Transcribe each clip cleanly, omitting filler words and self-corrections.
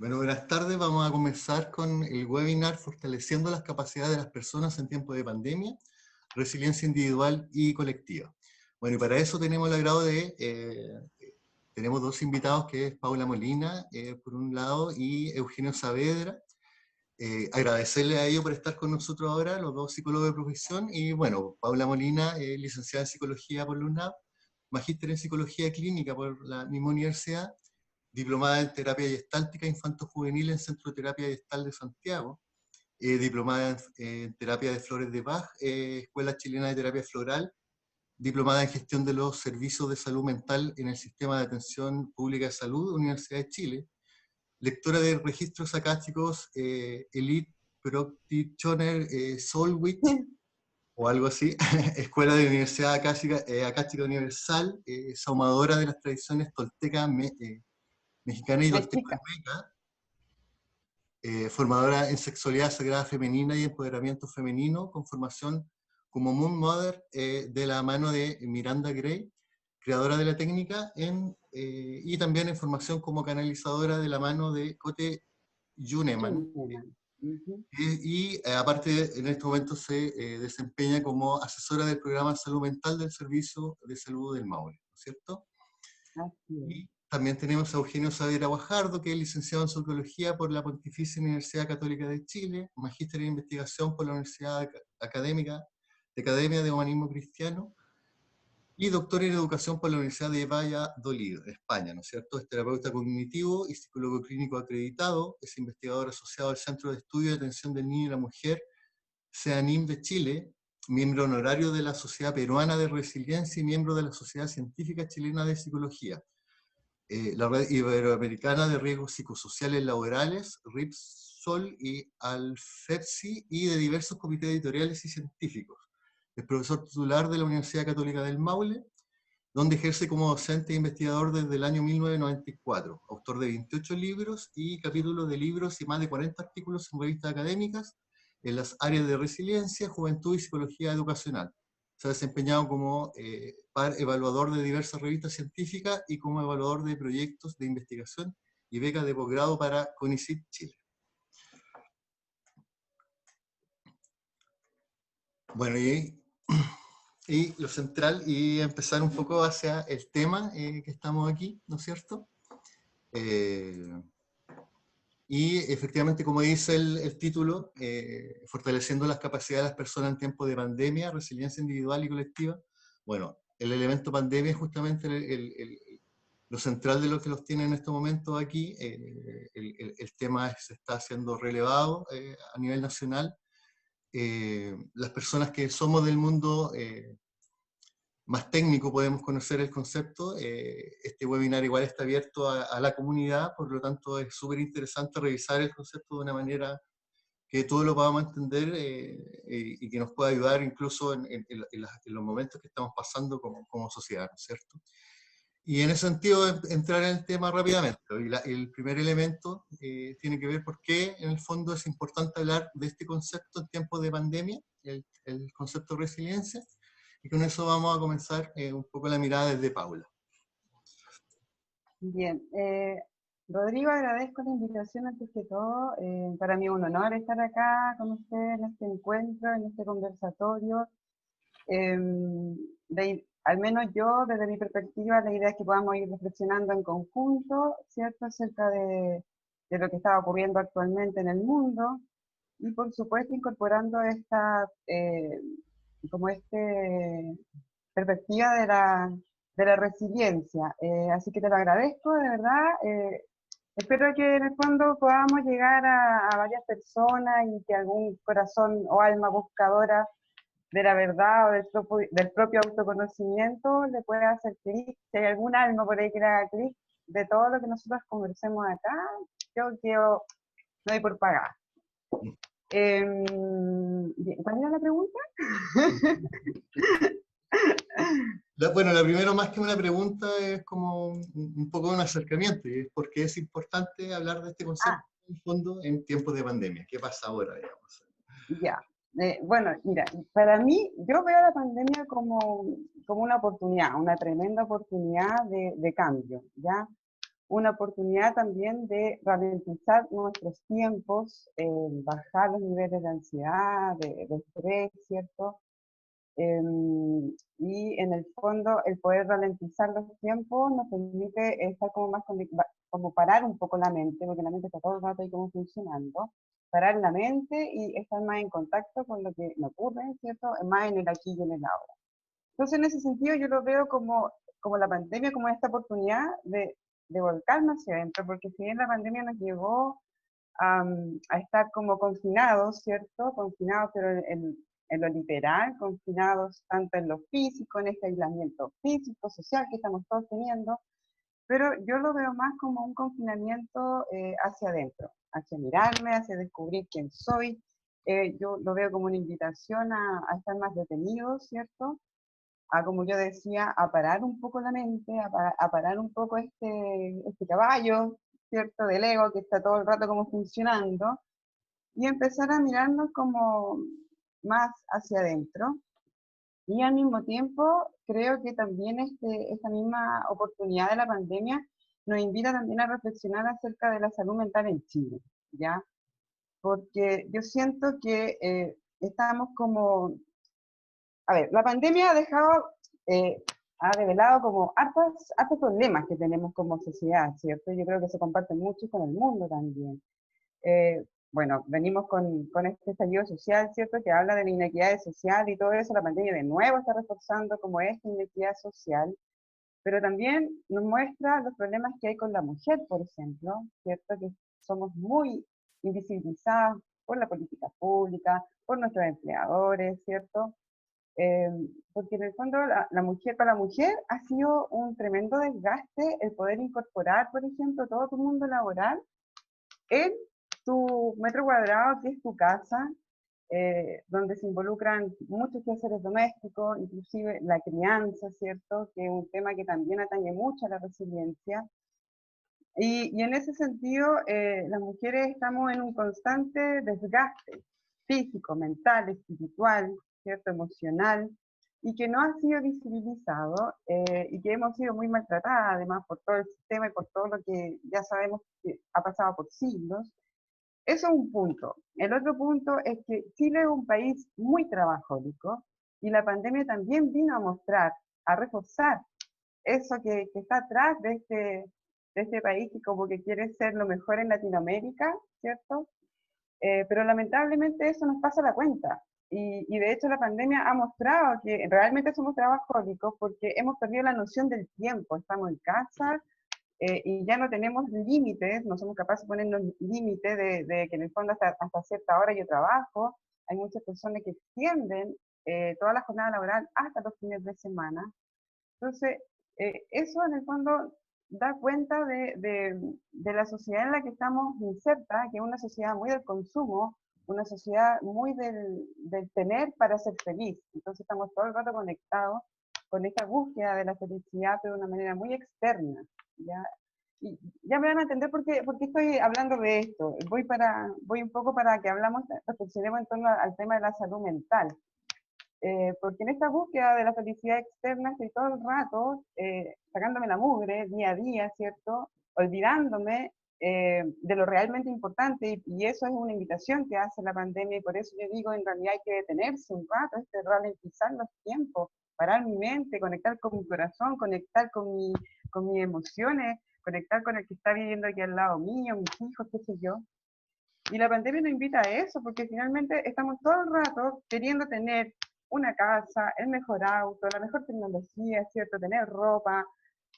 Bueno, buenas tardes. Vamos a comenzar con el webinar Fortaleciendo las capacidades de las personas en tiempos de pandemia, resiliencia individual y colectiva. Bueno, y para eso tenemos el agrado de, tenemos dos invitados, que es Paula Molina, por un lado, y Eugenio Saavedra. Agradecerle a ellos por estar con nosotros ahora, los dos psicólogos de profesión. Y bueno, Paula Molina, licenciada en Psicología por la UNAP, magíster en Psicología Clínica por la misma universidad, diplomada en terapia gestáltica infanto-juvenil en Centro de Terapia Gestal de Santiago, diplomada en terapia de flores de Bach, Escuela Chilena de Terapia Floral, diplomada en gestión de los servicios de salud mental en el Sistema de Atención Pública de Salud, Universidad de Chile, lectora de registros acásticos Elite Practitioner Solwich, o algo así, Escuela de Universidad Acástica Universal, saumadora de las tradiciones tolteca, mexicana y tolteca, formadora en sexualidad sagrada femenina y empoderamiento femenino, con formación como Moon Mother de la mano de Miranda Gray, creadora de la técnica, y también en formación como canalizadora de la mano de Cote Yuneman. Aparte, en este momento se desempeña como asesora del programa de salud mental del Servicio de Salud del Maule, ¿no es cierto? Y también tenemos a Eugenio Saavedra Guajardo, que es licenciado en Psicología por la Pontificia Universidad Católica de Chile, magíster en Investigación por la Universidad Academia de Humanismo Cristiano, y doctor en Educación por la Universidad de Valladolid, España, ¿no es cierto? Es terapeuta cognitivo y psicólogo clínico acreditado, es investigador asociado al Centro de Estudio de Atención del Niño y la Mujer, CEANIM de Chile, miembro honorario de la Sociedad Peruana de Resiliencia y miembro de la Sociedad Científica Chilena de Psicología, la Red Iberoamericana de Riesgos Psicosociales Laborales, RIPSOL y ALFEPSI, y de diversos comités editoriales y científicos. Es profesor titular de la Universidad Católica del Maule, donde ejerce como docente e investigador desde el año 1994, autor de 28 libros y capítulos de libros y más de 40 artículos en revistas académicas en las áreas de resiliencia, juventud y psicología educacional. Se ha desempeñado como evaluador de diversas revistas científicas y como evaluador de proyectos de investigación y becas de posgrado para CONICYT Chile. Bueno, y lo central, y empezar un poco hacia el tema que estamos aquí, ¿no es cierto? Y efectivamente, como dice el título, fortaleciendo las capacidades de las personas en tiempos de pandemia, resiliencia individual y colectiva. Bueno, el elemento pandemia es justamente lo central de lo que los tiene en estos momentos aquí. El tema se está haciendo relevado a nivel nacional. Las personas que somos del mundo más técnico podemos conocer el concepto. Este webinar igual está abierto a la comunidad, por lo tanto es súper interesante revisar el concepto de una manera que todos lo podamos entender y que nos pueda ayudar incluso en los momentos que estamos pasando como sociedad, ¿no es cierto? Y en ese sentido, entrar en el tema rápidamente. El primer elemento tiene que ver por qué en el fondo es importante hablar de este concepto en tiempos de pandemia, el concepto de resiliencia. Y con eso vamos a comenzar un poco la mirada desde Paula. Bien, Rodrigo, agradezco la invitación antes que todo. Para mí es un honor estar acá con usted en este encuentro, en este conversatorio. Al menos yo, desde mi perspectiva, la idea es que podamos ir reflexionando en conjunto, ¿cierto?, acerca de lo que está ocurriendo actualmente en el mundo, y por supuesto incorporando esta, perspectiva de la resiliencia. Así que te lo agradezco, de verdad. Espero que en el fondo podamos llegar a varias personas y que algún corazón o alma buscadora de la verdad o del propio autoconocimiento le pueda hacer clic. Si hay algún alma por ahí que le haga clic de todo lo que nosotros conversemos acá, yo no doy por pagar. ¿Cuál era la pregunta? Bueno, la primera, más que una pregunta, es como un poco un acercamiento, y es porque es importante hablar de este concepto en fondo en tiempos de pandemia. ¿Qué pasa ahora, digamos? Ya. Bueno, mira, para mí, yo veo la pandemia como una oportunidad, una tremenda oportunidad de cambio, ¿ya? una oportunidad también de ralentizar nuestros tiempos, bajar los niveles de ansiedad, de estrés, ¿cierto? Y en el fondo el poder ralentizar los tiempos nos permite estar como más como parar un poco la mente, porque la mente está todo el rato ahí como funcionando, parar la mente y estar más en contacto con lo que me ocurre, ¿cierto? Más en el aquí y en el ahora. Entonces en ese sentido yo lo veo como la pandemia, como esta oportunidad de volcarnos hacia adentro, porque si bien la pandemia nos llevó a estar como confinados, ¿cierto? Confinados, pero en lo literal, confinados tanto en lo físico, en este aislamiento físico, social que estamos todos teniendo, pero yo lo veo más como un confinamiento hacia adentro, hacia mirarme, hacia descubrir quién soy. Yo lo veo como una invitación a estar más detenidos, ¿cierto? A, como yo decía, a parar un poco la mente, a parar un poco este caballo, ¿cierto? Del ego que está todo el rato como funcionando, y empezar a mirarnos como más hacia adentro. Y al mismo tiempo, creo que también esta misma oportunidad de la pandemia nos invita también a reflexionar acerca de la salud mental en Chile, ¿ya? Porque yo siento que estamos como... A ver, la pandemia ha revelado como hartos problemas que tenemos como sociedad, ¿cierto? Yo creo que se comparten mucho con el mundo también. Bueno, venimos con este estallido social, ¿cierto? Que habla de la inequidad social y todo eso. La pandemia de nuevo está reforzando como esta inequidad social, pero también nos muestra los problemas que hay con la mujer, por ejemplo, ¿cierto? Que somos muy invisibilizadas por la política pública, por nuestros empleadores, ¿cierto? Eh, Porque en el fondo la mujer, para la mujer ha sido un tremendo desgaste el poder incorporar, por ejemplo, todo tu mundo laboral en tu metro cuadrado, que es tu casa, donde se involucran muchos quehaceres domésticos, inclusive la crianza, ¿cierto? Que es un tema que también atañe mucho a la resiliencia. Y en ese sentido, las mujeres estamos en un constante desgaste físico, mental, espiritual, ¿cierto? Emocional, y que no ha sido visibilizado y que hemos sido muy maltratadas, además, por todo el sistema y por todo lo que ya sabemos que ha pasado por siglos. Eso es un punto. El otro punto es que Chile es un país muy trabajólico y la pandemia también vino a mostrar, a reforzar eso que está atrás de este país que como que quiere ser lo mejor en Latinoamérica, ¿cierto? Pero lamentablemente eso nos pasa la cuenta. Y de hecho la pandemia ha mostrado que realmente somos trabajólicos porque hemos perdido la noción del tiempo. Estamos en casa y ya no tenemos límites, no somos capaces de ponernos límites de que en el fondo hasta cierta hora yo trabajo. Hay muchas personas que extienden toda la jornada laboral hasta los fines de semana. Entonces, eso en el fondo da cuenta de la sociedad en la que estamos inserta, que es una sociedad muy del consumo, una sociedad muy del tener para ser feliz. Entonces estamos todo el rato conectados con esta búsqueda de la felicidad, pero de una manera muy externa. ¿Ya? Y ya me van a entender por qué estoy hablando de esto. Voy un poco para que reflexionemos en torno al tema de la salud mental. Porque en esta búsqueda de la felicidad externa estoy todo el rato sacándome la mugre día a día, ¿cierto? Olvidándome de lo realmente importante y eso es una invitación que hace la pandemia y por eso yo digo, en realidad hay que detenerse un rato, ralentizar los tiempos, parar mi mente, conectar con mi corazón, conectar con mis emociones, conectar con el que está viviendo aquí al lado mío, mis hijos, qué sé yo. Y la pandemia nos invita a eso, porque finalmente estamos todo el rato queriendo tener una casa, el mejor auto, la mejor tecnología, ¿cierto? Tener ropa,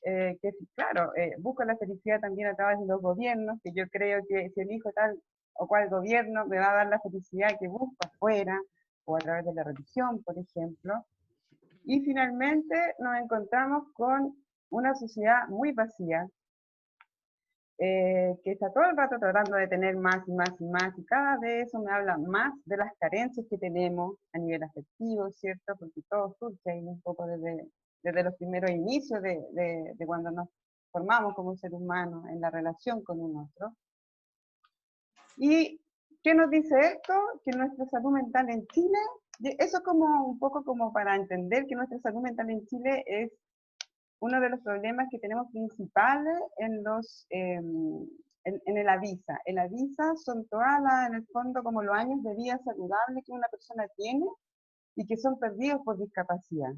que claro, busco la felicidad también a través de los gobiernos, que yo creo que si elijo tal o cual gobierno me va a dar la felicidad que busco afuera, o a través de la religión, por ejemplo. Y finalmente nos encontramos con una sociedad muy vacía, que está todo el rato tratando de tener más y más y más, y cada vez eso me habla más de las carencias que tenemos a nivel afectivo, ¿cierto? Porque todo surge ahí un poco desde los primeros inicios de cuando nos formamos como un ser humano en la relación con un otro. ¿Y qué nos dice esto? Que nuestra salud mental en Chile, eso como un poco como para entender que nuestra salud mental en Chile es uno de los problemas que tenemos principales en el AVISA. El AVISA son todas en el fondo como los años de vida saludable que una persona tiene y que son perdidos por discapacidad.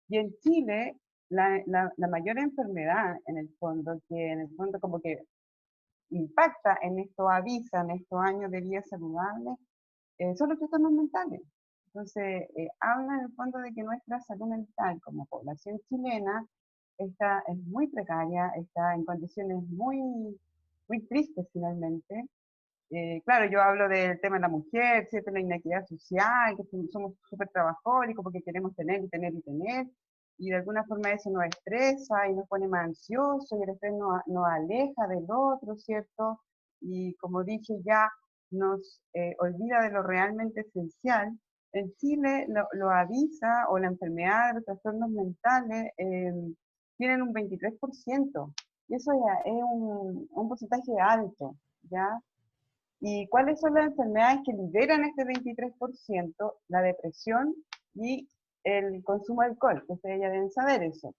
Y en Chile, la mayor enfermedad en el fondo, que en el fondo como que impacta en estos AVISA, en estos años de vida saludable, son los trastornos mentales. Entonces, habla en el fondo de que nuestra salud mental como población chilena es muy precaria, está en condiciones muy tristes finalmente. Claro, yo hablo del tema de la mujer, ¿cierto? La inequidad social, que somos súper trabajólicos porque queremos tener y tener y tener, y de alguna forma eso nos estresa y nos pone más ansiosos, y el estrés nos aleja del otro, ¿cierto? Y como dije ya, nos olvida de lo realmente esencial. En Chile lo avisa, o la enfermedad de los trastornos mentales tienen un 23%, y eso ya es un porcentaje alto, ¿ya? ¿Y cuáles son las enfermedades que liberan este 23%? La depresión y el consumo de alcohol, que ustedes ya deben saber eso.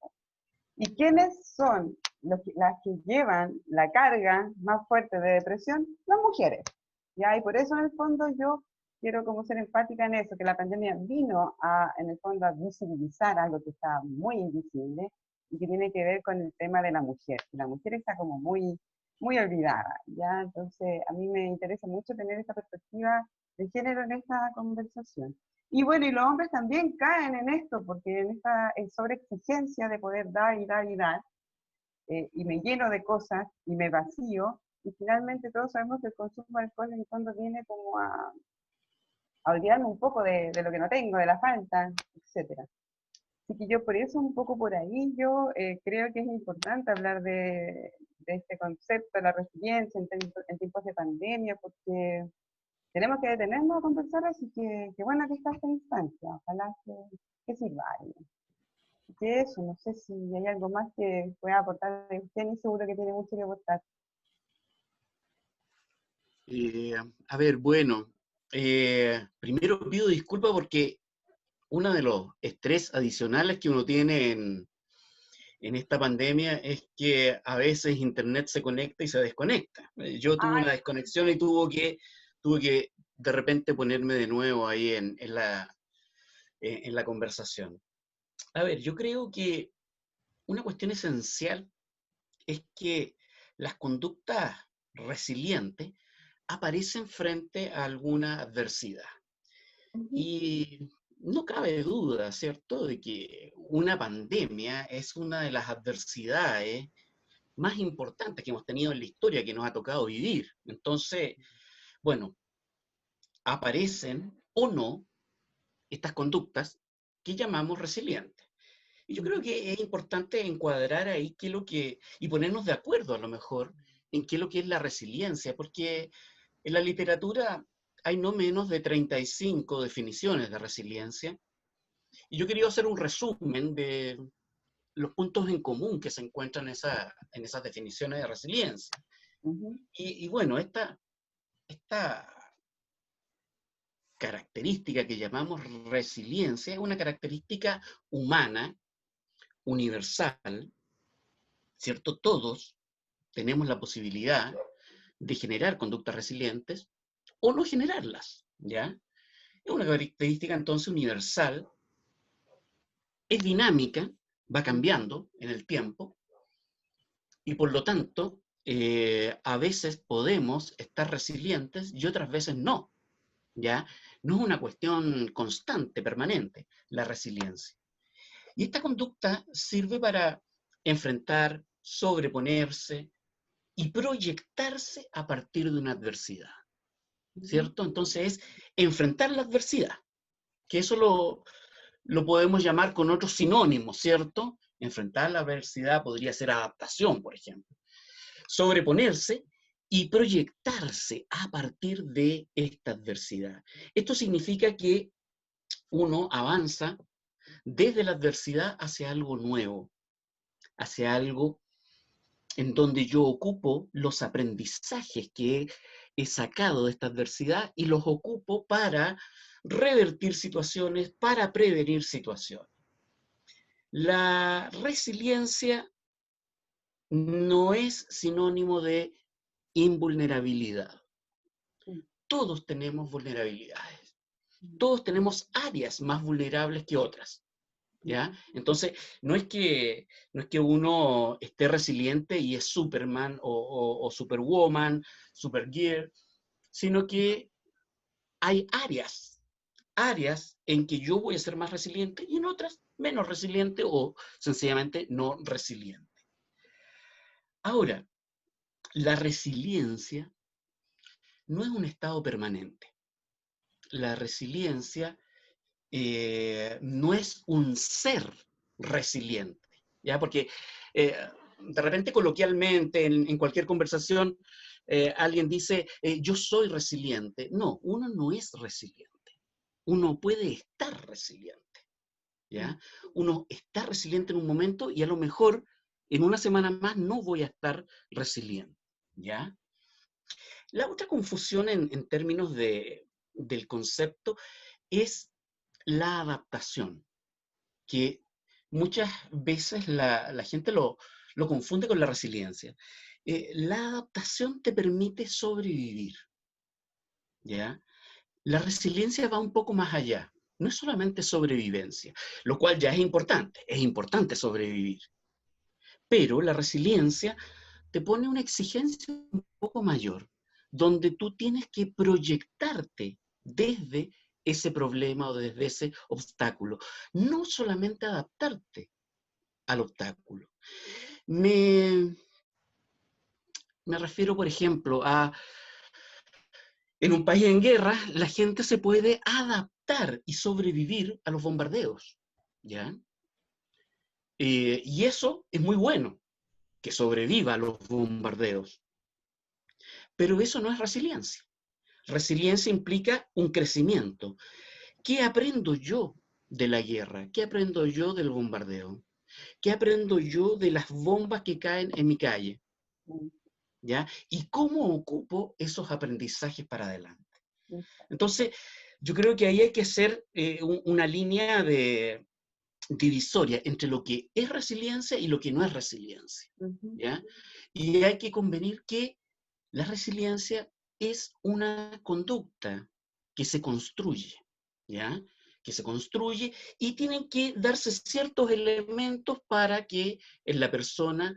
¿Y quiénes son las que llevan la carga más fuerte de depresión? Las mujeres. ¿Ya? Y por eso en el fondo yo quiero como ser empática en eso, que la pandemia vino en el fondo a visibilizar algo que está muy invisible y que tiene que ver con el tema de la mujer. La mujer está como muy olvidada, ¿ya? Entonces, a mí me interesa mucho tener esta perspectiva de género en esta conversación. Y bueno, y los hombres también caen en esto, porque en esta sobreexigencia de poder dar y dar y dar, y me lleno de cosas y me vacío, y finalmente todos sabemos que el consumo de alcohol en el fondo viene como a olvidarme un poco de lo que no tengo, de la falta, etcétera. Así que yo por eso, un poco por ahí, yo creo que es importante hablar de este concepto de la resiliencia en tiempos de pandemia, porque tenemos que detenernos a conversar, así que bueno que está esta instancia, ojalá que sirva a alguien. Así que eso, no sé si hay algo más que pueda aportar de usted, y seguro que tiene mucho que aportar. A ver, bueno, primero pido disculpas porque uno de los estrés adicionales que uno tiene en esta pandemia es que a veces Internet se conecta y se desconecta. Yo tuve una desconexión y tuve que de repente ponerme de nuevo ahí en la conversación. A ver, yo creo que una cuestión esencial es que las conductas resilientes aparecen frente a alguna adversidad. Y no cabe duda, ¿cierto?, de que una pandemia es una de las adversidades más importantes que hemos tenido en la historia, que nos ha tocado vivir. Entonces, bueno, aparecen o no estas conductas que llamamos resilientes. Y yo creo que es importante encuadrar ahí qué es lo que, y ponernos de acuerdo a lo mejor en qué es lo que es la resiliencia, porque en la literatura hay no menos de 35 definiciones de resiliencia, y yo quería hacer un resumen de los puntos en común que se encuentran en esas definiciones de resiliencia. Y bueno, esta característica que llamamos resiliencia es una característica humana, universal, ¿cierto? Todos tenemos la posibilidad de generar conductas resilientes o no generarlas, ¿ya? Es una característica entonces universal, es dinámica, va cambiando en el tiempo, y por lo tanto, a veces podemos estar resilientes y otras veces no, ¿ya? No es una cuestión constante, permanente, la resiliencia. Y esta conducta sirve para enfrentar, sobreponerse y proyectarse a partir de una adversidad, ¿cierto? Entonces es enfrentar la adversidad, que eso lo podemos llamar con otros sinónimos, ¿cierto? Enfrentar la adversidad podría ser adaptación, por ejemplo. Sobreponerse y proyectarse a partir de esta adversidad. Esto significa que uno avanza desde la adversidad hacia algo nuevo, hacia algo en donde yo ocupo los aprendizajes que he sacado de esta adversidad y los ocupo para revertir situaciones, para prevenir situaciones. La resiliencia no es sinónimo de invulnerabilidad. Todos tenemos vulnerabilidades. Todos tenemos áreas más vulnerables que otras, ¿ya? Entonces, no es que uno esté resiliente y es Superman o Superwoman, Supergirl, sino que hay áreas en que yo voy a ser más resiliente y en otras menos resiliente o sencillamente no resiliente. Ahora, la resiliencia no es un estado permanente. La resiliencia no es un ser resiliente, ¿ya? Porque de repente coloquialmente en cualquier conversación alguien dice, yo soy resiliente. No, uno no es resiliente. Uno puede estar resiliente, ¿ya? Uno está resiliente en un momento y a lo mejor en una semana más no voy a estar resiliente, ¿ya? La otra confusión en términos del concepto es la adaptación, que muchas veces la gente lo confunde con la resiliencia. La adaptación te permite sobrevivir, ¿ya? La resiliencia va un poco más allá. No es solamente sobrevivencia, lo cual ya es importante sobrevivir. Pero la resiliencia te pone una exigencia un poco mayor, donde tú tienes que proyectarte desde ese problema o desde ese obstáculo, no solamente adaptarte al obstáculo. Me refiero, por ejemplo, a en un país en guerra, la gente se puede adaptar y sobrevivir a los bombardeos, ¿ya? Y eso es muy bueno, que sobreviva a los bombardeos. Pero eso no es resiliencia. Resiliencia implica un crecimiento. ¿Qué aprendo yo de la guerra? ¿Qué aprendo yo del bombardeo? ¿Qué aprendo yo de las bombas que caen en mi calle? ¿Ya? ¿Y cómo ocupo esos aprendizajes para adelante? Entonces, yo creo que ahí hay que hacer una línea divisoria entre lo que es resiliencia y lo que no es resiliencia, ¿ya? Y hay que convenir que la resiliencia es una conducta que se construye, ¿ya? Que se construye y tienen que darse ciertos elementos para que en la persona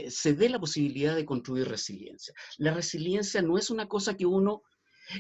se dé la posibilidad de construir resiliencia. La resiliencia no es una cosa que uno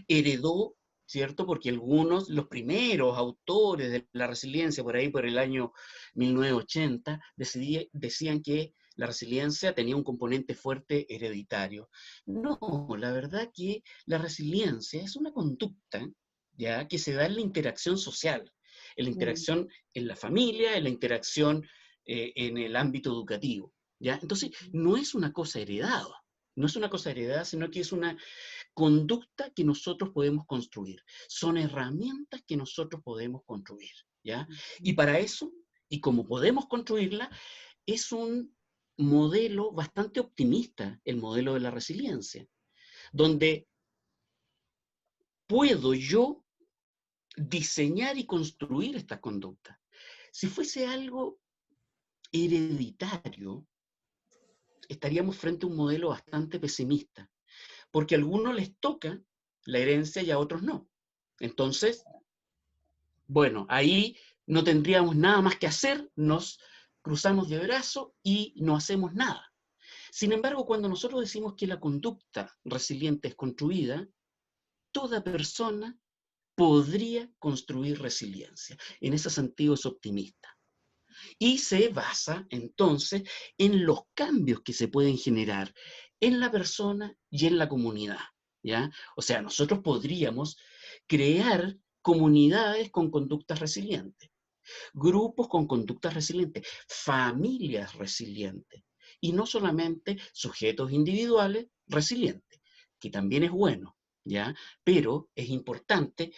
heredó, ¿cierto? Porque algunos, los primeros autores de la resiliencia, por ahí por el año 1980, decían que la resiliencia tenía un componente fuerte hereditario. No, la verdad que la resiliencia es una conducta, ¿ya? Que se da en la interacción social, en la interacción en la familia, en la interacción en el ámbito educativo, ¿ya? Entonces, no es una cosa heredada, no es una cosa heredada, sino que es una conducta que nosotros podemos construir. Son herramientas que nosotros podemos construir, ¿ya? Y para eso, y como podemos construirla, es un modelo bastante optimista, el modelo de la resiliencia, donde puedo yo diseñar y construir esta conducta. Si fuese algo hereditario, estaríamos frente a un modelo bastante pesimista, porque a algunos les toca la herencia y a otros no. Entonces, bueno, ahí no tendríamos nada más que hacer, nos cruzamos de brazos y no hacemos nada. Sin embargo, cuando nosotros decimos que la conducta resiliente es construida, toda persona podría construir resiliencia. En ese sentido es optimista. Y se basa entonces en los cambios que se pueden generar en la persona y en la comunidad, ¿ya? O sea, nosotros podríamos crear comunidades con conductas resilientes, grupos con conductas resilientes, familias resilientes, y no solamente sujetos individuales resilientes, que también es bueno, ¿ya? Pero es importante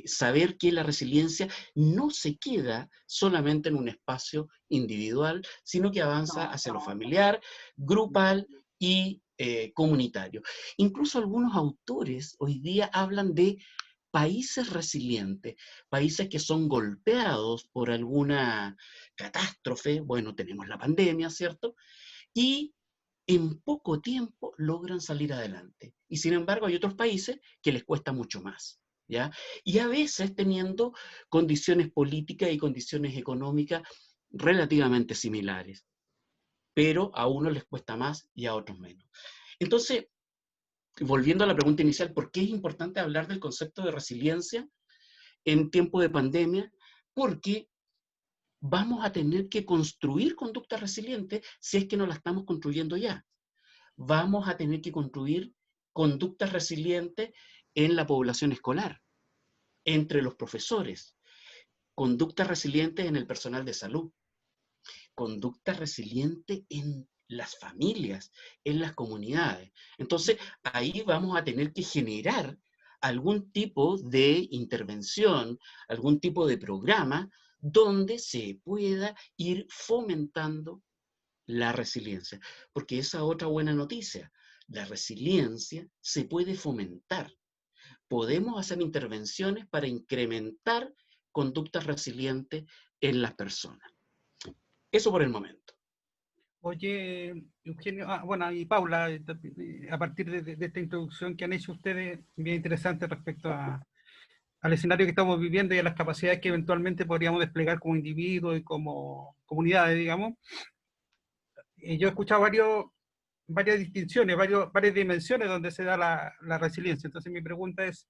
saber que la resiliencia no se queda solamente en un espacio individual, sino que avanza hacia lo familiar, grupal y comunitario. Incluso algunos autores hoy día hablan de países resilientes, países que son golpeados por alguna catástrofe, bueno, tenemos la pandemia, ¿cierto? Y en poco tiempo logran salir adelante. Y sin embargo hay otros países que les cuesta mucho más, ¿ya? Y a veces teniendo condiciones políticas y condiciones económicas relativamente similares, pero a unos les cuesta más y a otros menos. Entonces, volviendo a la pregunta inicial, ¿por qué es importante hablar del concepto de resiliencia en tiempo de pandemia? Porque vamos a tener que construir conductas resilientes si es que no la estamos construyendo ya. Vamos a tener que construir conductas resilientes en la población escolar, entre los profesores, conductas resilientes en el personal de salud, conductas resilientes en las familias, en las comunidades. Entonces, ahí vamos a tener que generar algún tipo de intervención, algún tipo de programa donde se pueda ir fomentando la resiliencia. Porque esa otra buena noticia, la resiliencia se puede fomentar. Podemos hacer intervenciones para incrementar conductas resilientes en las personas. Eso por el momento. Oye, Eugenio, bueno, y Paula, a partir de esta introducción que han hecho ustedes, bien interesante respecto al escenario que estamos viviendo y a las capacidades que eventualmente podríamos desplegar como individuos y como comunidades, digamos. Yo he escuchado varias distinciones, varias dimensiones donde se da la resiliencia. Entonces mi pregunta es,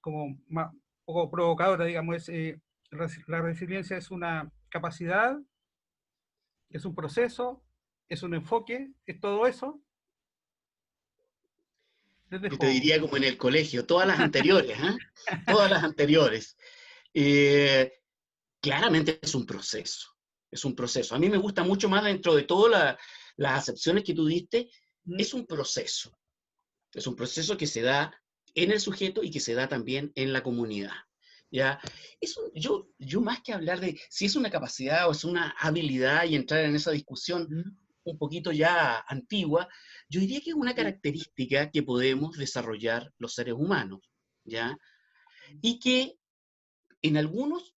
como un poco provocadora, digamos, ¿la resiliencia es una capacidad, es un proceso, es un enfoque, es todo eso? Yo te diría como en el colegio, todas las anteriores, ¿eh? Todas las anteriores. Claramente es un proceso, es un proceso. A mí me gusta mucho más dentro de todas las acepciones que tú diste, es un proceso. Es un proceso que se da en el sujeto y que se da también en la comunidad. ¿Ya? Yo más que hablar de si es una capacidad o es una habilidad y entrar en esa discusión un poquito ya antigua, yo diría que es una característica que podemos desarrollar los seres humanos, ¿ya? Y que en algunos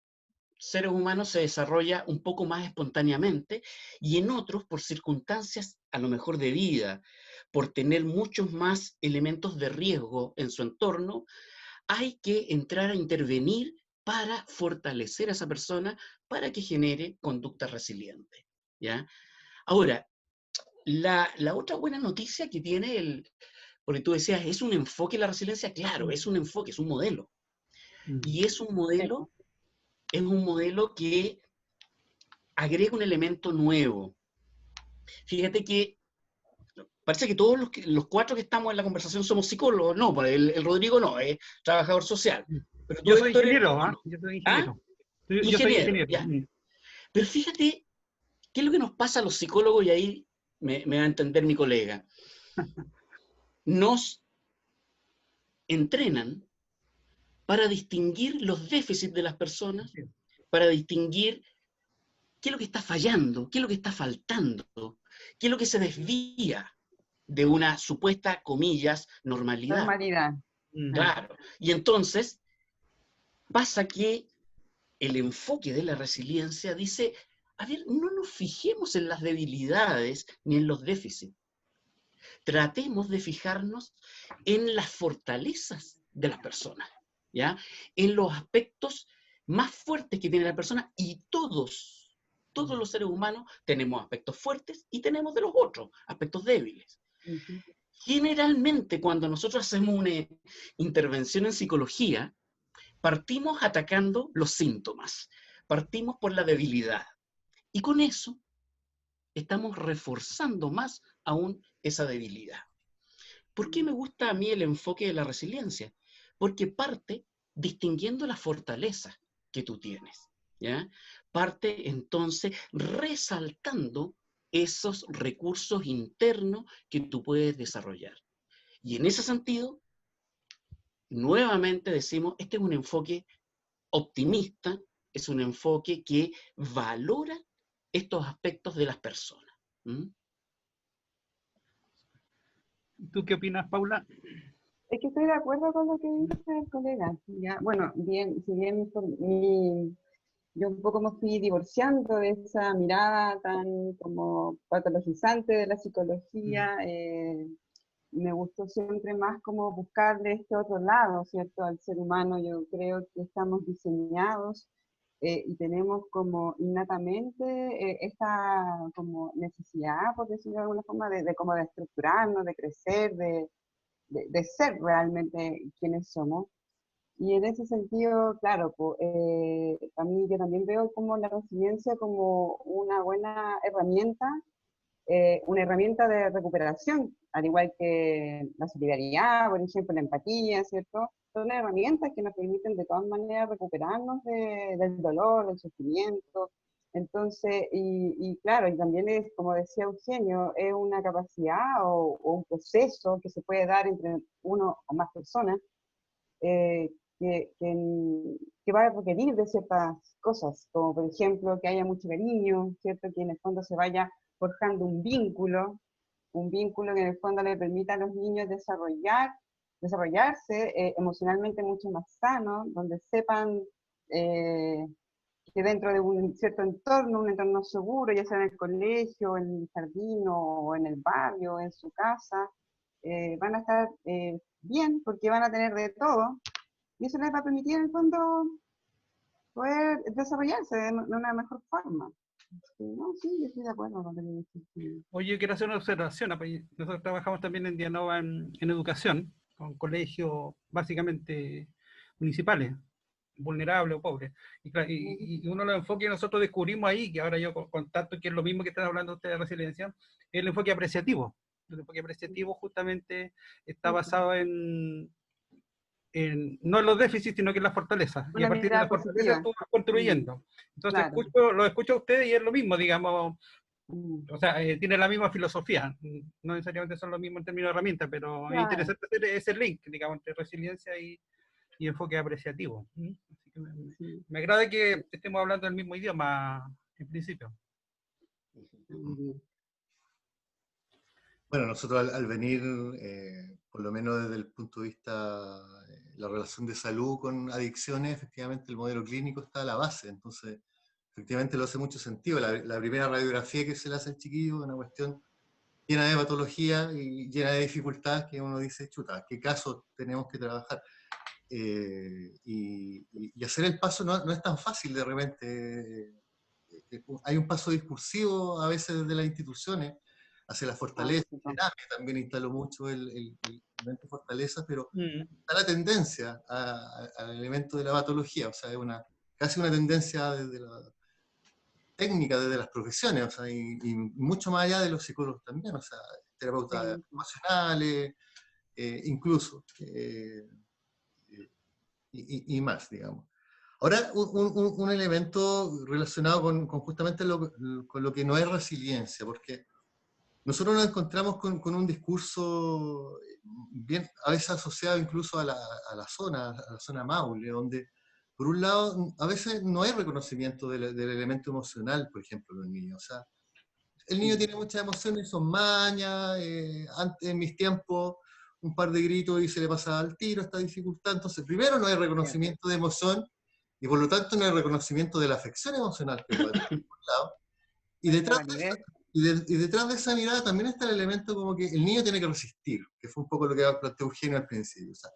seres humanos se desarrolla un poco más espontáneamente y en otros por circunstancias a lo mejor de vida, por tener muchos más elementos de riesgo en su entorno, hay que entrar a intervenir para fortalecer a esa persona para que genere conducta resiliente, ¿ya? Ahora, la otra buena noticia que tiene porque tú decías, ¿es un enfoque la resiliencia? Claro, es un enfoque, es un modelo. Y es un modelo que agrega un elemento nuevo. Fíjate que parece que todos los cuatro que estamos en la conversación somos psicólogos. No, pues el Rodrigo no, es trabajador social. Pero yo soy ingeniero, ¿ah? Yo soy ingeniero. ¿Ah? Yo soy ingeniero. Ya. Pero fíjate, ¿qué es lo que nos pasa a los psicólogos? Y ahí me va a entender mi colega. Nos entrenan para distinguir los déficits de las personas, para distinguir qué es lo que está fallando, qué es lo que está faltando, qué es lo que se desvía de una supuesta, comillas, normalidad. Normalidad. Claro. Y entonces pasa que el enfoque de la resiliencia dice, a ver, no nos fijemos en las debilidades ni en los déficits. Tratemos de fijarnos en las fortalezas de las personas, ¿ya? En los aspectos más fuertes que tiene la persona, y todos los seres humanos tenemos aspectos fuertes y tenemos de los otros aspectos débiles. Generalmente cuando nosotros hacemos una intervención en psicología, partimos atacando los síntomas, partimos por la debilidad, y con eso estamos reforzando más aún esa debilidad. ¿Por qué me gusta a mí el enfoque de la resiliencia? Porque parte distinguiendo las fortalezas que tú tienes, ¿ya? Parte entonces resaltando esos recursos internos que tú puedes desarrollar. Y en ese sentido, nuevamente decimos, este es un enfoque optimista, es un enfoque que valora estos aspectos de las personas. ¿Tú qué opinas, Paula? Es que estoy de acuerdo con lo que dice el colega. Ya, bueno, bien, si bien yo un poco me fui divorciando de esa mirada tan como patologizante de la psicología, me gustó siempre más como buscarle este otro lado, ¿cierto? Al ser humano yo creo que estamos diseñados y tenemos como innatamente esta como necesidad, por decirlo de alguna forma, de como de estructurarnos, de crecer, de ser realmente quienes somos. Y en ese sentido, claro, a mí yo también veo como la resiliencia como una herramienta de recuperación, al igual que la solidaridad, por ejemplo, la empatía, ¿cierto? Son herramientas que nos permiten de todas maneras recuperarnos del dolor, del sufrimiento. Entonces, y claro, y también es, como decía Eugenio, es una capacidad o un proceso que se puede dar entre uno o más personas eh, que, que va a requerir de ciertas cosas, como por ejemplo que haya mucho cariño, ¿cierto? Que en el fondo se vaya forjando un vínculo que en el fondo le permita a los niños desarrollarse emocionalmente mucho más sano, donde sepan que dentro de un cierto entorno, un entorno seguro, ya sea en el colegio, en el jardín o en el barrio, en su casa, van a estar bien porque van a tener de todo y eso les va a permitir en el fondo poder desarrollarse de una mejor forma. No, sí, yo estoy de acuerdo con lo que dices. Sí. Oye, yo quiero hacer una observación. Nosotros trabajamos también en Dianova en educación, con colegios básicamente municipales, vulnerables o pobres. Y uno de los enfoques que nosotros descubrimos ahí, que ahora yo contacto, que es lo mismo que están hablando ustedes de resiliencia, es el enfoque apreciativo. El enfoque apreciativo justamente está basado no en los déficits, sino que en las fortalezas. Y a Una partir de mirada las fortalezas positiva. tú vas construyendo. Entonces Claro. lo escucho a ustedes y es lo mismo, digamos. O sea, tiene la misma filosofía. No necesariamente son lo mismo en términos de herramientas, pero es Claro. interesante hacer ese link, digamos, entre resiliencia y enfoque apreciativo. Así que Sí. me agrada que estemos hablando el mismo idioma en principio. Bueno, nosotros al venir, por lo menos desde el punto de vista la relación de salud con adicciones, efectivamente el modelo clínico está a la base, entonces efectivamente lo hace mucho sentido. La primera radiografía que se le hace al chiquillo es una cuestión llena de patología y llena de dificultades que uno dice, chuta, ¿qué casos tenemos que trabajar? Y hacer el paso no es tan fácil de repente. Hay un paso discursivo a veces desde las instituciones hacia la fortaleza. En terapia también instaló mucho el elemento fortaleza, pero está la tendencia al elemento de la patología, o sea, es casi una tendencia desde la técnica, desde las profesiones, o sea, y mucho más allá de los psicólogos también, o sea, terapeutas emocionales, incluso, y más, digamos. Ahora, un elemento relacionado con justamente con lo que no es resiliencia, porque nosotros nos encontramos con un discurso bien, a veces asociado incluso a la zona Maule, donde, por un lado, a veces no hay reconocimiento del elemento emocional, por ejemplo, en los niños. O sea, el niño tiene muchas emociones, son mañas, antes, en mis tiempos, un par de gritos y se le pasaba al tiro esta dificultad. Entonces, primero no hay reconocimiento de emoción, y por lo tanto no hay reconocimiento de la afección emocional que puede tener por un lado. Y detrás de esa mirada también está el elemento como que el niño tiene que resistir, que fue un poco lo que planteó Eugenio al principio. O sea,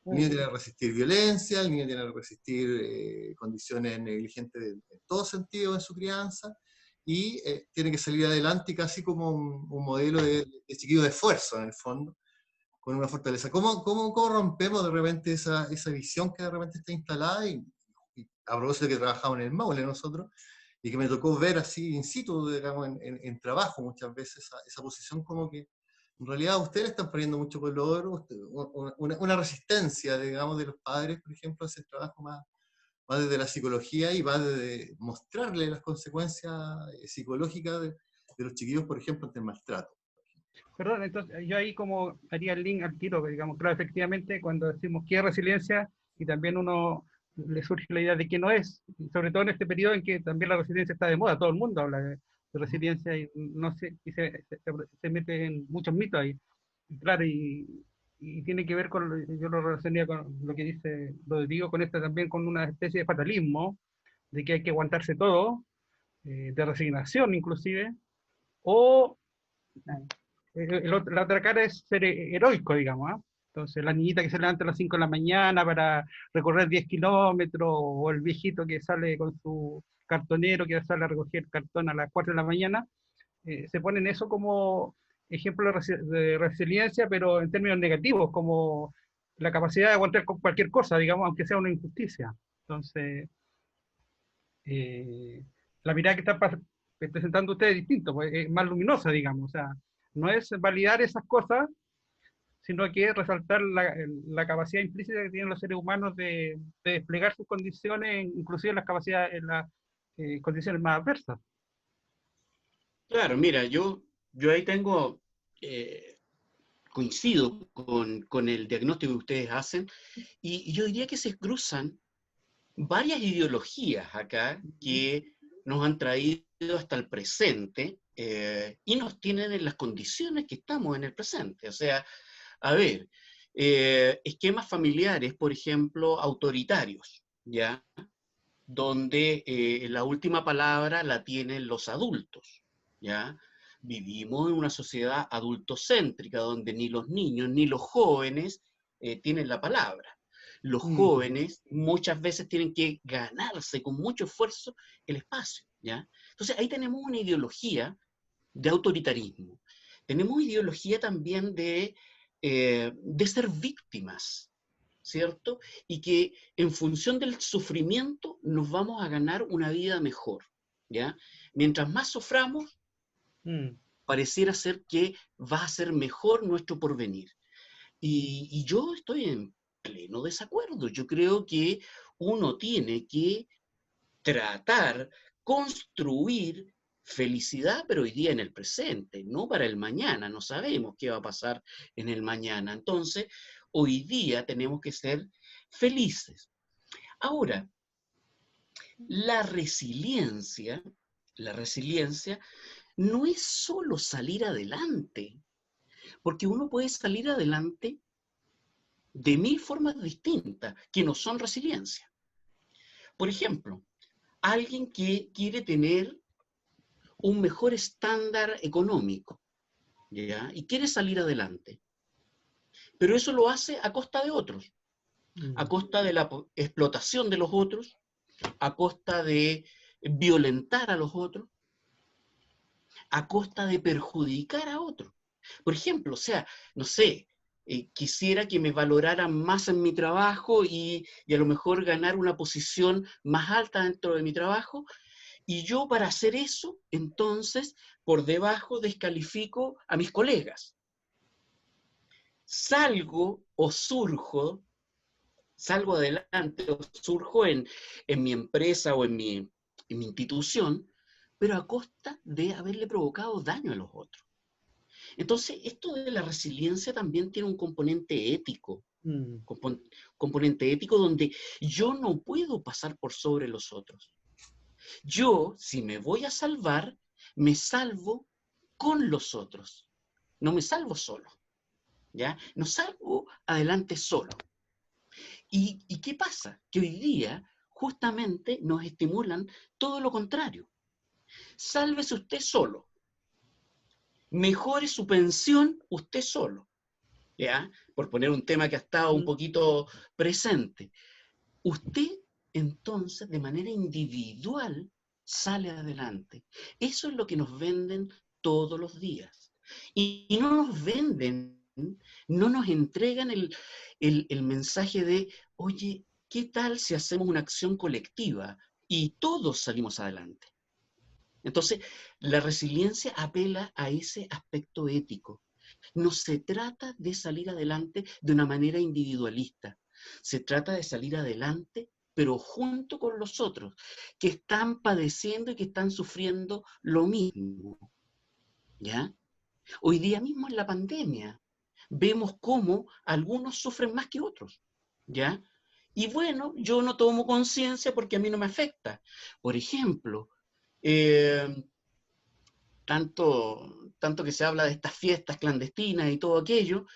el niño tiene que resistir violencia, el niño tiene que resistir condiciones negligentes en todo sentido en su crianza, y tiene que salir adelante casi como un modelo de chiquillo de esfuerzo, en el fondo, con una fortaleza. ¿Cómo rompemos de repente esa visión que de repente está instalada? Y a propósito de que trabajamos en el Maule nosotros, y que me tocó ver así in situ, digamos, en trabajo muchas veces, esa posición como que en realidad ustedes están poniendo mucho color, una resistencia, digamos, de los padres, por ejemplo, a ese trabajo más desde la psicología y va desde mostrarle las consecuencias psicológicas de los chiquillos, por ejemplo, ante el maltrato. Perdón, entonces yo ahí como haría el link al tiro, digamos, claro, efectivamente, cuando decimos que es resiliencia, y también uno le surge la idea de que no es, y sobre todo en este periodo en que también la resiliencia está de moda, todo el mundo habla de resiliencia y no sé, se mete en muchos mitos ahí. Claro, y y tiene que ver con, yo lo relacionaría con lo que dice Rodrigo, con esta también con una especie de fatalismo, de que hay que aguantarse todo, de resignación inclusive, o la otra cara es ser heroico, digamos, ¿ah? Entonces, la niñita que se levanta a las 5 de la mañana para recorrer 10 kilómetros, o el viejito que sale con su cartonero que sale a recoger cartón a las 4 de la mañana, se ponen eso como ejemplo de resiliencia, pero en términos negativos, como la capacidad de aguantar cualquier cosa, digamos, aunque sea una injusticia. Entonces, eh, la mirada que está presentando usted es distinto, pues, es más luminosa, digamos, o sea, no es validar esas cosas, sino que es resaltar la capacidad implícita que tienen los seres humanos de desplegar sus condiciones, inclusive las capacidades, en las condiciones más adversas. Claro, mira, yo ahí tengo, coincido con el diagnóstico que ustedes hacen, y yo diría que se cruzan varias ideologías acá que nos han traído hasta el presente y nos tienen en las condiciones que estamos en el presente. O sea, a ver, esquemas familiares, por ejemplo, autoritarios, ¿ya? Donde la última palabra la tienen los adultos, ¿ya? Vivimos en una sociedad adultocéntrica donde ni los niños ni los jóvenes tienen la palabra. Los jóvenes muchas veces tienen que ganarse con mucho esfuerzo el espacio, ¿ya? Entonces ahí tenemos una ideología de autoritarismo. Tenemos ideología también de ser víctimas, ¿cierto? Y que en función del sufrimiento nos vamos a ganar una vida mejor, ¿ya? Mientras más suframos, pareciera ser que va a ser mejor nuestro porvenir. Y yo estoy en pleno desacuerdo. Yo creo que uno tiene que tratar, construir felicidad, pero hoy día en el presente, no para el mañana. No sabemos qué va a pasar en el mañana. Entonces, hoy día tenemos que ser felices. Ahora, la resiliencia, la resiliencia no es solo salir adelante, porque uno puede salir adelante de 1000 formas distintas que no son resiliencia. Por ejemplo, alguien que quiere tener un mejor estándar económico, ¿ya? Y quiere salir adelante, pero eso lo hace a costa de otros, a costa de la explotación de los otros, a costa de violentar a los otros, a costa de perjudicar a otros. Por ejemplo, o sea, no sé, quisiera que me valoraran más en mi trabajo y a lo mejor ganar una posición más alta dentro de mi trabajo, y yo para hacer eso, entonces, por debajo descalifico a mis colegas. Salgo adelante o surjo en mi empresa o en mi institución, pero a costa de haberle provocado daño a los otros. Entonces, esto de la resiliencia también tiene un componente ético, componente ético donde yo no puedo pasar por sobre los otros. Yo, si me voy a salvar, me salvo con los otros. No me salvo solo, ¿ya? No salgo adelante solo. ¿Y qué pasa? Que hoy día justamente nos estimulan todo lo contrario. Sálvese usted solo. Mejore su pensión usted solo, ¿ya? Por poner un tema que ha estado un poquito presente. Usted, entonces, de manera individual, sale adelante. Eso es lo que nos venden todos los días. Y no nos venden, no nos entregan el mensaje de, oye, ¿qué tal si hacemos una acción colectiva y todos salimos adelante? Entonces, la resiliencia apela a ese aspecto ético. No se trata de salir adelante de una manera individualista. Se trata de salir adelante, pero junto con los otros, que están padeciendo y que están sufriendo lo mismo, ¿ya? Hoy día mismo en la pandemia vemos cómo algunos sufren más que otros, ¿ya? Y bueno, yo no tomo conciencia porque a mí no me afecta. Por ejemplo, tanto que se habla de estas fiestas clandestinas y todo aquello,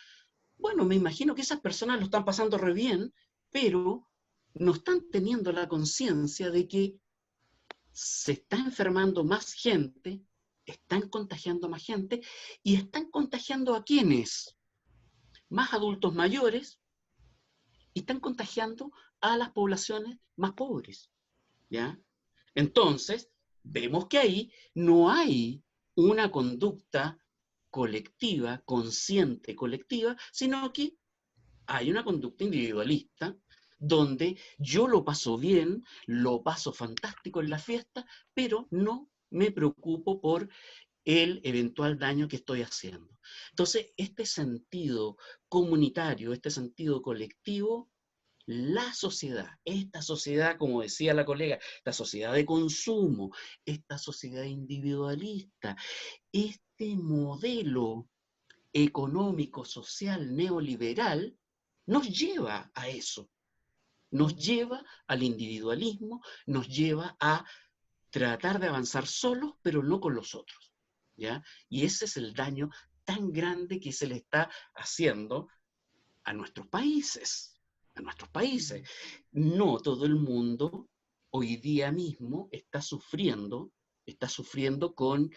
bueno, me imagino que esas personas lo están pasando re bien, pero no están teniendo la conciencia de que se está enfermando más gente, están contagiando más gente, y están contagiando a ¿quiénes? Más adultos mayores, y están contagiando a las poblaciones más pobres, ¿ya? Entonces, vemos que ahí no hay una conducta colectiva, consciente colectiva, sino que hay una conducta individualista donde yo lo paso bien, lo paso fantástico en la fiesta, pero no me preocupo por el eventual daño que estoy haciendo. Entonces, este sentido comunitario, este sentido colectivo, la sociedad, esta sociedad, como decía la colega, esta sociedad de consumo, esta sociedad individualista, este modelo económico, social, neoliberal, nos lleva a eso, nos lleva al individualismo, nos lleva a tratar de avanzar solos, pero no con los otros, ¿ya? Y ese es el daño tan grande que se le está haciendo a nuestros países, a nuestros países. No todo el mundo hoy día mismo está sufriendo con,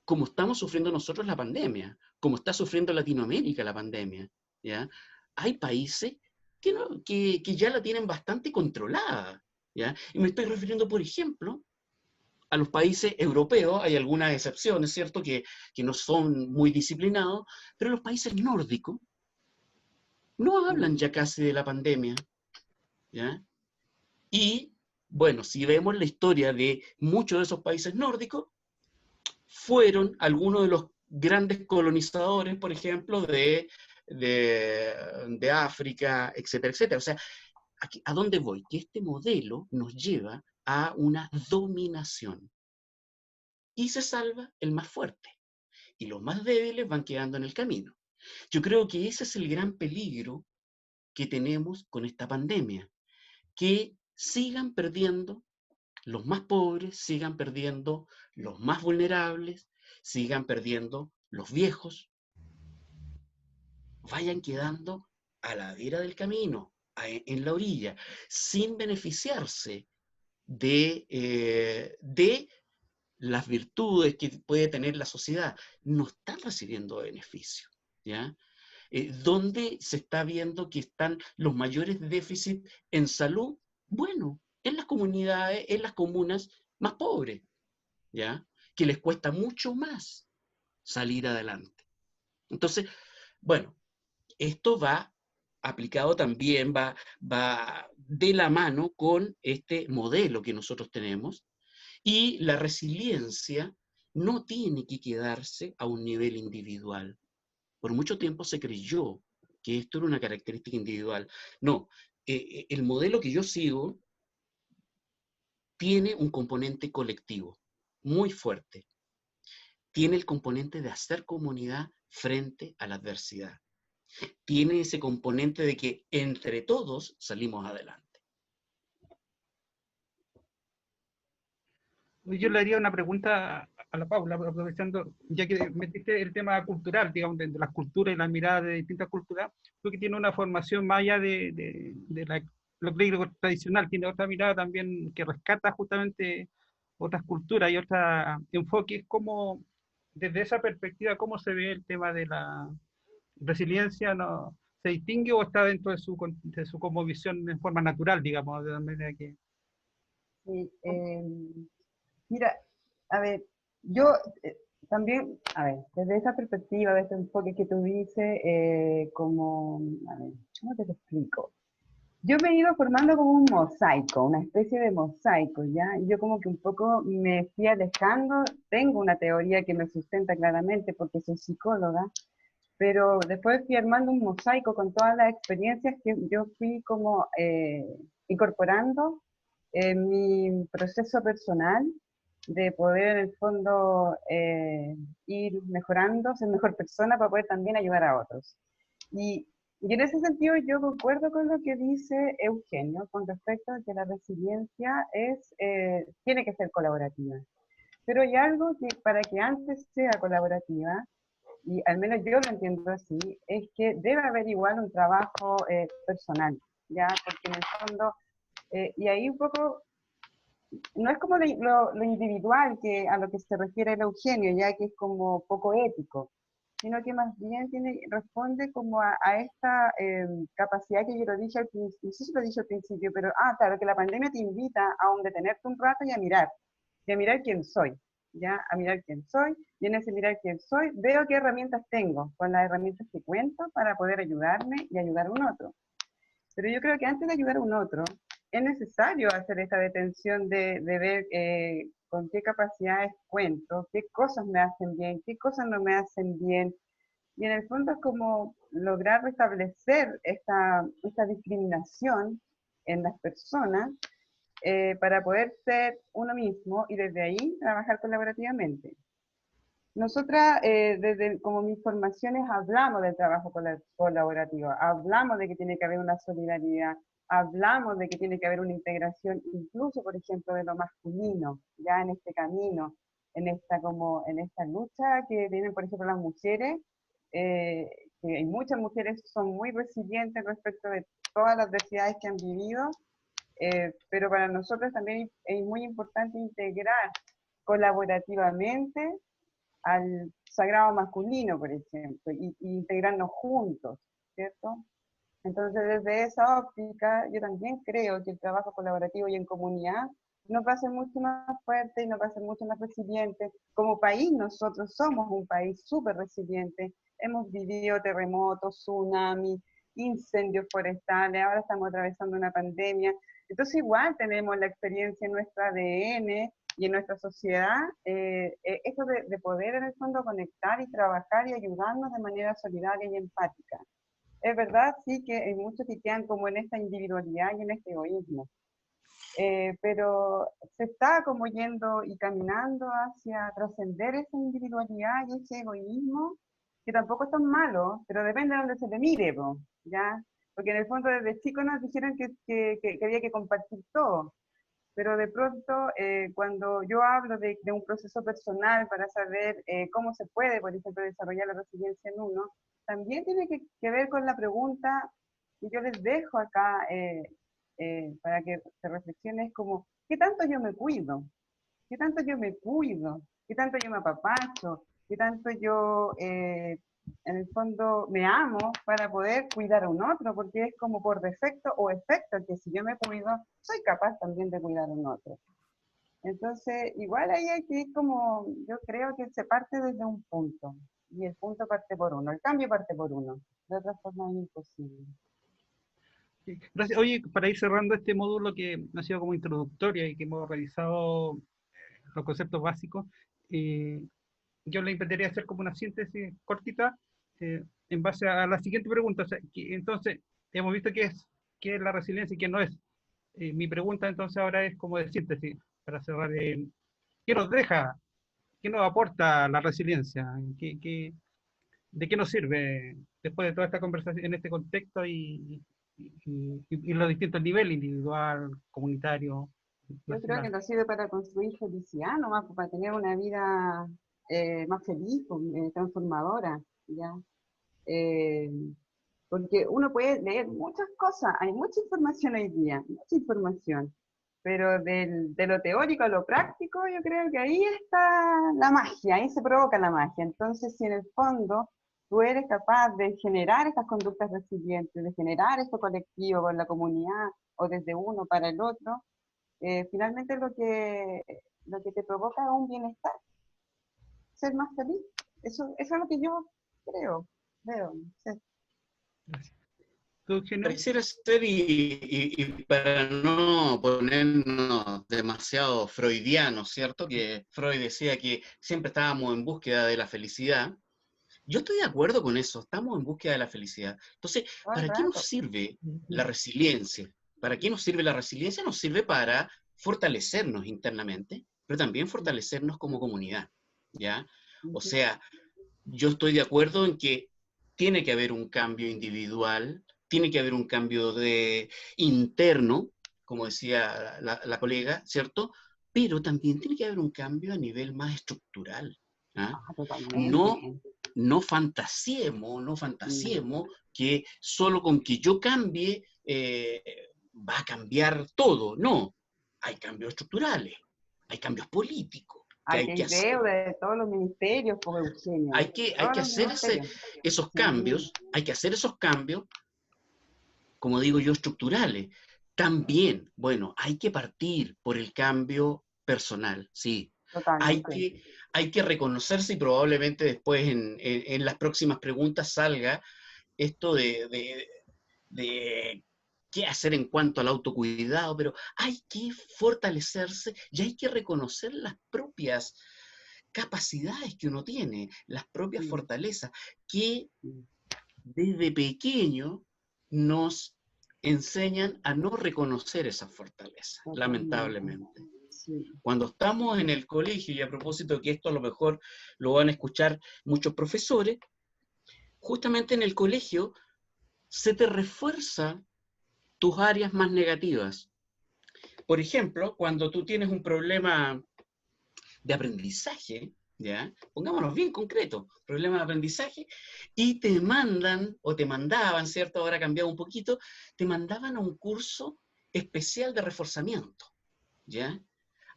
como estamos sufriendo nosotros la pandemia, como está sufriendo Latinoamérica la pandemia, ¿ya? Hay países que, no, que ya la tienen bastante controlada, ¿ya? Y me estoy refiriendo, por ejemplo, a los países europeos, hay algunas excepciones, ¿cierto?, que no son muy disciplinados, pero los países nórdicos no hablan ya casi de la pandemia, ¿ya? Y, bueno, si vemos la historia de muchos de esos países nórdicos, fueron algunos de los grandes colonizadores, por ejemplo, de África, etcétera, etcétera. O sea, aquí, ¿a dónde voy? Que este modelo nos lleva a una dominación. Y se salva el más fuerte. Y los más débiles van quedando en el camino. Yo creo que ese es el gran peligro que tenemos con esta pandemia. Que sigan perdiendo los más pobres, sigan perdiendo los más vulnerables, sigan perdiendo los viejos, vayan quedando a la vera del camino, en la orilla, sin beneficiarse de las virtudes que puede tener la sociedad. No están recibiendo beneficio, ¿ya? ¿Dónde se está viendo que están los mayores déficits en salud? Bueno, en las comunidades, en las comunas más pobres, ¿ya? Que les cuesta mucho más salir adelante. Entonces, bueno, esto va aplicado también, va de la mano con este modelo que nosotros tenemos, y la resiliencia no tiene que quedarse a un nivel individual. Por mucho tiempo se creyó que esto era una característica individual. No, el modelo que yo sigo tiene un componente colectivo muy fuerte. Tiene el componente de hacer comunidad frente a la adversidad. Tiene ese componente de que entre todos salimos adelante. Yo le haría una pregunta a la Paula, aprovechando, ya que metiste el tema cultural, digamos, de las culturas y las miradas de distintas culturas, tú que tiene una formación más allá de lo clérigo tradicional, tiene otra mirada también que rescata justamente otras culturas y otros enfoques, como desde esa perspectiva, ¿cómo se ve el tema de la resiliencia? ¿No se distingue o está dentro de su cosmovisión en forma natural, digamos, de la manera que... Sí, mira, a ver, yo también, a ver, desde esa perspectiva, de ese enfoque que tú dices, como, a ver, ¿cómo te lo explico? Yo me he ido formando como un mosaico, una especie de mosaico, ¿ya? Y yo como que un poco me fui alejando, tengo una teoría que me sustenta claramente porque soy psicóloga, pero después fui armando un mosaico con todas las experiencias que yo fui como incorporando en mi proceso personal de poder en el fondo ir mejorando, ser mejor persona para poder también ayudar a otros. Y en ese sentido yo concuerdo con lo que dice Eugenio con respecto a que la resiliencia tiene que ser colaborativa. Pero hay algo que para que antes sea colaborativa, y al menos yo lo entiendo así, es que debe haber igual un trabajo personal, ¿ya? Porque en el fondo, y ahí un poco, no es como lo individual que, a lo que se refiere el Eugenio, ya que es como poco ético, sino que más bien responde como a esta capacidad que yo lo dije al principio, no sé si lo dije al principio, pero, claro, que la pandemia te invita a un detenerte un rato y a mirar quién soy, ¿ya? A mirar quién soy, y en ese mirar quién soy, veo qué herramientas tengo, con las herramientas que cuento para poder ayudarme y ayudar a un otro. Pero yo creo que antes de ayudar a un otro, es necesario hacer esta detención de ver con qué capacidades cuento, qué cosas me hacen bien, qué cosas no me hacen bien. Y en el fondo es como lograr restablecer esta discriminación en las personas para poder ser uno mismo y desde ahí trabajar colaborativamente. Nosotras, desde como mis formaciones, hablamos del trabajo colaborativo, hablamos de que tiene que haber una solidaridad, hablamos de que tiene que haber una integración, incluso, por ejemplo, de lo masculino, ya en este camino, en esta lucha que tienen, por ejemplo, las mujeres, que hay muchas mujeres que son muy resilientes respecto de todas las adversidades que han vivido, pero para nosotros también es muy importante integrar colaborativamente al sagrado masculino, por ejemplo, y integrarnos juntos, ¿cierto? Entonces, desde esa óptica, yo también creo que el trabajo colaborativo y en comunidad nos va a hacer mucho más fuerte y nos va a hacer mucho más resiliente. Como país, nosotros somos un país súper resiliente. Hemos vivido terremotos, tsunamis, incendios forestales, ahora estamos atravesando una pandemia. Entonces, igual tenemos la experiencia en nuestro ADN y en nuestra sociedad, esto de poder en el fondo conectar y trabajar y ayudarnos de manera solidaria y empática. Es verdad, sí, que hay muchos que quedan como en esta individualidad y en este egoísmo, pero se está como yendo y caminando hacia trascender esa individualidad y ese egoísmo, que tampoco es tan malo, pero depende de donde se te mire, ¿ya? Porque en el fondo desde chicos nos dijeron que había que compartir todo, pero de pronto cuando yo hablo de un proceso personal para saber cómo se puede, por ejemplo, desarrollar la resiliencia en uno, también tiene que ver con la pregunta que yo les dejo acá para que se reflexione, es como, ¿qué tanto yo me cuido? ¿Qué tanto yo me cuido? ¿Qué tanto yo me apapacho? ¿Qué tanto yo en el fondo me amo para poder cuidar a un otro? Porque es como por defecto o efecto que si yo me cuido, soy capaz también de cuidar a un otro. Entonces, igual ahí hay que ir como, yo creo que se parte desde un punto, y el punto parte por uno, el cambio parte por uno, de otra forma es imposible. Gracias. Oye, para ir cerrando este módulo que ha sido como introductoria y que hemos revisado los conceptos básicos, yo le invitaría a hacer como una síntesis cortita en base a la siguiente pregunta. O sea, entonces, hemos visto qué es la resiliencia y qué no es. Mi pregunta entonces ahora es como de síntesis, para cerrar. ¿Qué nos deja, qué nos aporta la resiliencia? ¿De qué nos sirve después de toda esta conversación en este contexto y los distintos niveles, individual, comunitario, Yo creo que nacional? nos sirve para construir felicidad, nomás, para tener una vida más feliz, transformadora, ¿ya? Eh, porque uno puede leer muchas cosas, hay mucha información hoy día, mucha información, pero de lo teórico a lo práctico, yo creo que ahí está la magia, ahí se provoca la magia. Entonces, si en el fondo tú eres capaz de generar estas conductas resilientes, de generar esto colectivo con la comunidad o desde uno para el otro, finalmente lo que te provoca es un bienestar, ser más feliz. Eso es lo que yo veo. Sí. Gracias. ¿Tú, Eugenio? Pareciera ser, y para no ponernos demasiado freudianos, ¿cierto? Que Freud decía que siempre estábamos en búsqueda de la felicidad. Yo estoy de acuerdo con eso, estamos en búsqueda de la felicidad. Entonces, Todo el ¿para qué nos rato. sirve la resiliencia? ¿Para qué nos sirve la resiliencia? Nos sirve para fortalecernos internamente, pero también fortalecernos como comunidad, ¿ya? O sea, yo estoy de acuerdo en que tiene que haber un cambio individual, tiene que haber un cambio interno, como decía la colega, ¿cierto? Pero también tiene que haber un cambio a nivel más estructural. ¿Ah? No, Totalmente. no fantasiemos que solo con que yo cambie va a cambiar todo. No, hay cambios estructurales, hay cambios políticos que hay que hacer. De todos los ministerios, por Eugenio. Hay que hacer esos cambios, hay que hacer esos cambios, como digo yo, estructurales. También, bueno, hay que partir por el cambio personal, sí. Hay que reconocerse, y probablemente después en las próximas preguntas salga esto de qué hacer en cuanto al autocuidado, pero hay que fortalecerse y hay que reconocer las propias capacidades que uno tiene, las propias fortalezas, que desde pequeño nos enseñan a no reconocer esas fortalezas, lamentablemente. Cuando estamos en el colegio, y a propósito que esto a lo mejor lo van a escuchar muchos profesores, justamente en el colegio se te refuerza tus áreas más negativas. Por ejemplo, cuando tú tienes un problema de aprendizaje, ¿ya? Pongámonos bien concretos, problema de aprendizaje, y te mandan, o te mandaban, ¿cierto? Ahora ha cambiado un poquito, te mandaban a un curso especial de reforzamiento, ¿ya?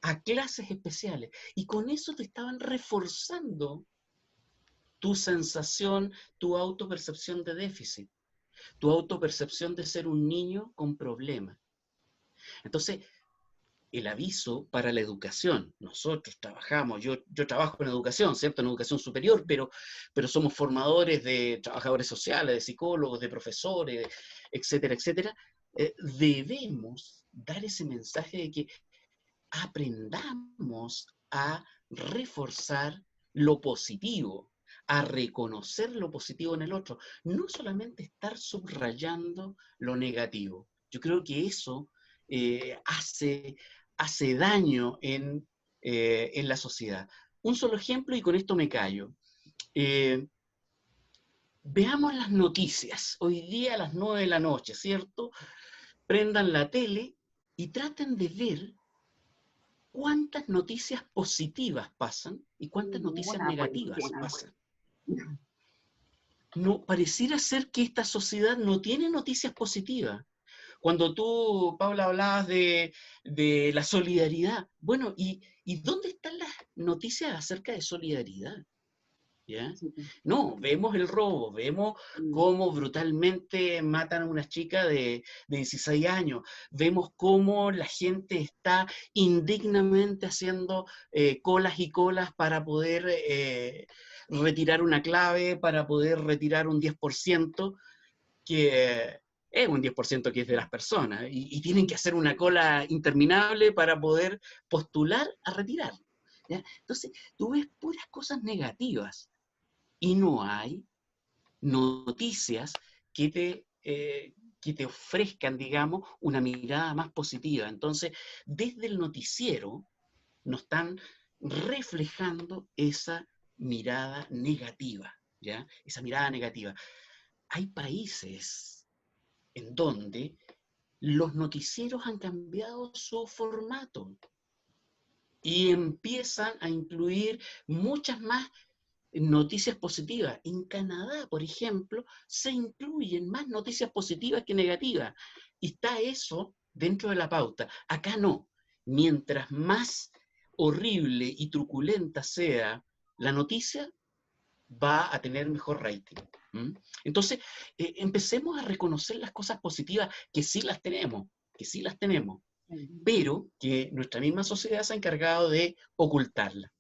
A clases especiales, y con eso te estaban reforzando tu sensación, tu autopercepción de déficit, tu autopercepción de ser un niño con problemas. Entonces, el aviso para la educación, nosotros trabajamos, yo trabajo en educación, ¿cierto? En educación superior, pero somos formadores de trabajadores sociales, de psicólogos, de profesores, etcétera, etcétera. Debemos dar ese mensaje de que aprendamos a reforzar lo positivo, a reconocer lo positivo en el otro, no solamente estar subrayando lo negativo. Yo creo que eso hace daño en la sociedad. Un solo ejemplo y con esto me callo. Veamos las noticias. Hoy día a las 9 de la noche, ¿cierto? Prendan la tele y traten de ver cuántas noticias positivas pasan y cuántas noticias negativas pasan. No, pareciera ser que esta sociedad no tiene noticias positivas. Cuando tú, Paula, hablabas de la solidaridad, bueno, ¿y dónde están las noticias acerca de solidaridad? ¿Ya? No, vemos el robo, vemos cómo brutalmente matan a una chica de 16 años, vemos cómo la gente está indignamente haciendo colas y colas para poder retirar una clave, para poder retirar un 10%, que es un 10% que es de las personas, y tienen que hacer una cola interminable para poder postular a retirar. ¿Ya? Entonces, tú ves puras cosas negativas, y no hay noticias que te ofrezcan, digamos, una mirada más positiva. Entonces, desde el noticiero nos están reflejando esa mirada negativa, ¿ya? Esa mirada negativa. Hay países en donde los noticieros han cambiado su formato y empiezan a incluir muchas más noticias positivas. En Canadá, por ejemplo, se incluyen más noticias positivas que negativas. Y está eso dentro de la pauta. Acá no. Mientras más horrible y truculenta sea la noticia, va a tener mejor rating. Entonces, empecemos a reconocer las cosas positivas, que sí las tenemos, pero que nuestra misma sociedad se ha encargado de ocultarlas.